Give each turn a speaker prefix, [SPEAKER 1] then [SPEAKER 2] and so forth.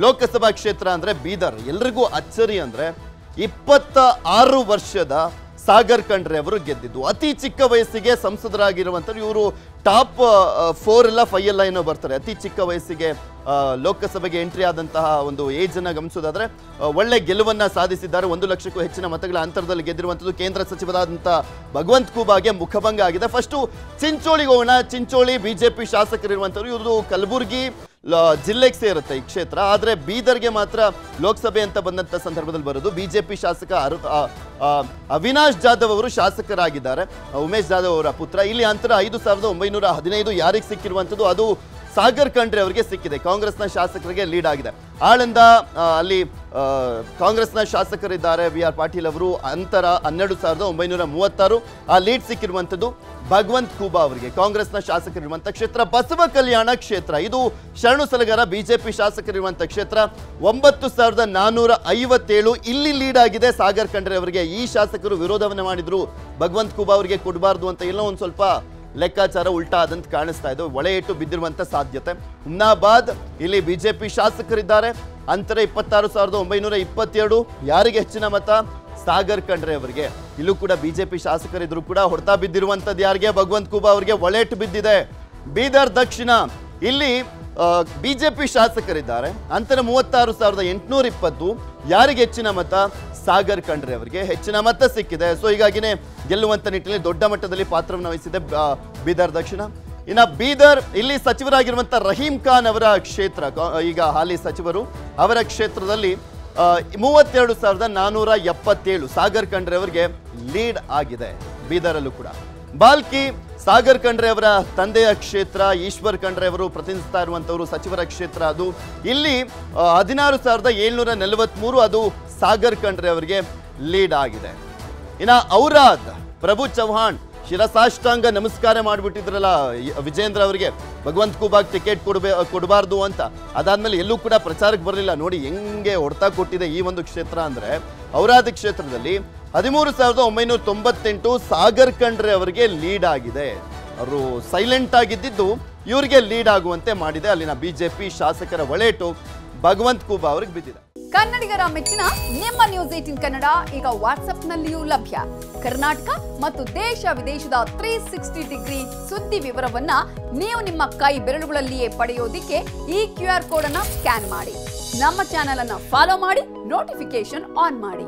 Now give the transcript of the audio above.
[SPEAKER 1] ಲೋಕಸಭಾ ಕ್ಷೇತ್ರ ಅಂದ್ರೆ ಬೀದರ್. ಎಲ್ರಿಗೂ ಅಚ್ಚರಿ ಅಂದ್ರೆ 26 ವರ್ಷದ ಸಾಗರ್ ಖಂಡ್ರೆ ಅವರು ಗೆದ್ದಿದ್ದು. ಅತಿ ಚಿಕ್ಕ ವಯಸ್ಸಿಗೆ ಸಂಸದರಾಗಿರುವಂಥವ್ರು ಇವರು ಟಾಪ್ 4 ಇಲ್ಲ 5 ಎಲ್ಲ ಏನೋ ಬರ್ತಾರೆ. ಅತಿ ಚಿಕ್ಕ ವಯಸ್ಸಿಗೆ ಲೋಕಸಭೆಗೆ ಎಂಟ್ರಿ ಆದಂತಹ ಒಂದು ಏಜ್ ಅನ್ನ ಗಮನಿಸೋದಾದ್ರೆ ಒಳ್ಳೆ ಗೆಲುವನ್ನ ಸಾಧಿಸಿದ್ದಾರೆ. 1 ಲಕ್ಷಕ್ಕೂ ಹೆಚ್ಚಿನ ಮತಗಳ ಅಂತರದಲ್ಲಿ ಗೆದ್ದಿರುವಂಥದ್ದು. ಕೇಂದ್ರ ಸಚಿವರಾದಂತಹ ಭಗವಂತ್ ಖೂಬಾಗೆ ಮುಖಭಂಗ ಆಗಿದೆ. ಫಸ್ಟು ಚಿಂಚೋಳಿಗೆ ಹೋಗೋಣ. ಚಿಂಚೋಳಿ ಬಿಜೆಪಿ ಶಾಸಕರಿರುವಂಥವ್ರು. ಇವ್ರದ್ದು ಕಲಬುರಗಿ ಜಿಲ್ಲೆಗೆ ಸೇರುತ್ತೆ ಈ ಕ್ಷೇತ್ರ. ಆದರೆ ಬೀದರ್ಗೆ ಮಾತ್ರ ಲೋಕಸಭೆ ಅಂತ ಬಂದಂಥ ಸಂದರ್ಭದಲ್ಲಿ ಬರೋದು. ಬಿಜೆಪಿ ಶಾಸಕ ಅವಿನಾಶ್ ಜಾಧವ್ ಅವರು ಶಾಸಕರಾಗಿದ್ದಾರೆ. ಉಮೇಶ್ ಜಾಧವ್ ಅವರ ಪುತ್ರ. ಇಲ್ಲಿ ಅಂತರ 5,915 ಯಾರಿಗೆ ಸಿಕ್ಕಿರುವಂಥದ್ದು ಅದು ಸಾಗರ್ ಖಂಡ್ರೆ ಅವರಿಗೆ ಸಿಕ್ಕಿದೆ. ಕಾಂಗ್ರೆಸ್ನ ಶಾಸಕರಿಗೆ ಲೀಡ್ ಆಗಿದೆ. ಆಳಂದ ಅಲ್ಲಿ ಕಾಂಗ್ರೆಸ್ನ ಶಾಸಕರಿದ್ದಾರೆ ವಿ ಆರ್ ಪಾಟೀಲ್ ಅವರು. ಅಂತರ 12,936 ಆ ಲೀಡ್ ಸಿಕ್ಕಿರುವಂಥದ್ದು ಭಗವಂತ್ ಖೂಬಾ ಅವರಿಗೆ. ಕಾಂಗ್ರೆಸ್ನ ಶಾಸಕರಿರುವಂಥ ಕ್ಷೇತ್ರ ಬಸವ ಕಲ್ಯಾಣ ಕ್ಷೇತ್ರ. ಇದು ಶರಣು ಸಲಗರ ಬಿಜೆಪಿ ಶಾಸಕರಿರುವಂಥ ಕ್ಷೇತ್ರ. 9,457 ಇಲ್ಲಿ ಲೀಡ್ ಆಗಿದೆ ಸಾಗರ್ ಖಂಡ್ರೆ ಅವರಿಗೆ. ಈ ಶಾಸಕರು ವಿರೋಧವನ್ನು ಮಾಡಿದ್ರು, ಭಗವಂತ್ ಖೂಬಾ ಅವರಿಗೆ ಕೊಡಬಾರ್ದು ಅಂತ. ಎಲ್ಲೋ ಒಂದು ಸ್ವಲ್ಪ ಲೆಕ್ಕಾಚಾರ ಉಲ್ಟಾ ಆದಂತ ಕಾಣಿಸ್ತಾ ಇದೆ. ಒಳೆ ಇಟ್ಟು ಬಿದ್ದಿರುವಂತ ಸಾಧ್ಯತೆ. ಹುಮ್ನಾಬಾದ್ ಇಲ್ಲಿ ಬಿಜೆಪಿ ಶಾಸಕರಿದ್ದಾರೆ. ಅಂತರ 26,927 ಯಾರಿಗೆ ಹೆಚ್ಚಿನ ಮತ? ಸಾಗರ್ ಖಂಡ್ರೆ ಅವರಿಗೆ. ಇಲ್ಲೂ ಕೂಡ ಬಿಜೆಪಿ ಶಾಸಕರಿದ್ರು ಕೂಡ ಹೊಡೆತ ಬಿದ್ದಿರುವಂತದ್ದು ಯಾರಿಗೆ? ಭಗವಂತ್ ಖೂಬಾ ಅವರಿಗೆ ಒಳೆಟ್ಟು ಬಿದ್ದಿದೆ. ಬೀದರ್ ದಕ್ಷಿಣ ಇಲ್ಲಿ ಬಿಜೆಪಿ ಶಾಸಕರಿದ್ದಾರೆ. ಅಂತರ 36,820 ಯಾರಿಗೆ ಹೆಚ್ಚಿನ ಮತ? ಸಾಗರ್ ಖಂಡ್ರೆ ಅವರಿಗೆ ಹೆಚ್ಚಿನ ಮತ ಸಿಕ್ಕಿದೆ. ಸೊ ಹೀಗಾಗಿನೇ ಗೆಲ್ಲುವಂತ ನಿಟ್ಟಿನಲ್ಲಿ ದೊಡ್ಡ ಮಟ್ಟದಲ್ಲಿ ಪಾತ್ರವನ್ನು ವಹಿಸಿದೆ ಬೀದರ್ ದಕ್ಷಿಣ. ಇನ್ನು ಬೀದರ್ ಇಲ್ಲಿ ಸಚಿವರಾಗಿರುವಂತ ರಹೀಂ ಖಾನ್ ಅವರ ಕ್ಷೇತ್ರ, ಈಗ ಹಾಲಿ ಸಚಿವರು, ಅವರ ಕ್ಷೇತ್ರದಲ್ಲಿ 32,477 ಸಾಗರ್ ಖಂಡ್ರೆ ಅವರಿಗೆ ಲೀಡ್ ಆಗಿದೆ. ಬೀದರಲ್ಲೂ ಕೂಡ ಬಾಲ್ಕಿ ಸಾಗರ್ ಖಂಡ್ರೆ ಅವರ ತಂದೆಯ ಕ್ಷೇತ್ರ. ಈಶ್ವರ್ ಖಂಡ್ರೆ ಅವರು ಪ್ರತಿನಿಧಿಸ್ತಾ ಇರುವಂತವರು ಸಚಿವರ ಕ್ಷೇತ್ರ ಅದು. ಇಲ್ಲಿ 16,743 ಅದು ಸಾಗರ್ ಖಂಡ್ರೆ ಅವರಿಗೆ ಲೀಡ್ ಆಗಿದೆ. ಇನ್ನು ಔರಾದ್ ಪ್ರಭು ಚೌಹಾಣ್ ಶಿರಸಾಷ್ಟಾಂಗ ನಮಸ್ಕಾರ ಮಾಡಿಬಿಟ್ಟಿದ್ರಲ್ಲ ವಿಜೇಂದ್ರ ಅವರಿಗೆ, ಭಗವಂತ್ ಖೂಬಾಗ್ ಟಿಕೆಟ್ ಕೊಡಬಾರ್ದು ಅಂತ. ಅದಾದ್ಮೇಲೆ ಎಲ್ಲೂ ಕೂಡ ಪ್ರಚಾರಕ್ಕೆ ಬರಲಿಲ್ಲ. ನೋಡಿ ಹೆಂಗೆ ಹೊಡ್ತಾ ಕೊಟ್ಟಿದೆ ಈ ಒಂದು ಕ್ಷೇತ್ರ ಅಂದ್ರೆ. ಔರಾದ್ ಕ್ಷೇತ್ರದಲ್ಲಿ 13,998 ಸಾಗರ್ ಖಂಡ್ರೆ ಅವರಿಗೆ ಲೀಡ್ ಆಗಿದೆ. ಅವರು ಸೈಲೆಂಟ್ ಆಗಿದ್ದು ಇವರಿಗೆ ಲೀಡ್ ಆಗುವಂತೆ ಮಾಡಿದೆ. ಅಲ್ಲಿನ ಬಿಜೆಪಿ ಶಾಸಕರ ಒಳೆಟು ಭಗವಂತ್ ಖೂಬಾ ಅವರಿಗೆ ಬಿದ್ದಿದೆ.
[SPEAKER 2] ಕನ್ನಡಿಗರ ಮೆಚ್ಚಿನ ನಿಮ್ಮ ನ್ಯೂಸ್ 18 ಕನ್ನಡ ಈಗ ವಾಟ್ಸ್ಆಪ್ನಲ್ಲಿಯೂ ಲಭ್ಯ. ಕರ್ನಾಟಕ ಮತ್ತು ದೇಶ ವಿದೇಶದ 360 ಡಿಗ್ರಿ ಸುದ್ದಿ ವಿವರವನ್ನ ನೀವು ನಿಮ್ಮ ಕೈ ಬೆರಳುಗಳಲ್ಲಿಯೇ ಪಡೆಯೋದಿಕ್ಕೆ ಈ QR ಕೋಡ್ ಅನ್ನ ಸ್ಕ್ಯಾನ್ ಮಾಡಿ. ನಮ್ಮ ಚಾನೆಲ್ ಅನ್ನ ಫಾಲೋ ಮಾಡಿ, ನೋಟಿಫಿಕೇಶನ್ ಆನ್ ಮಾಡಿ.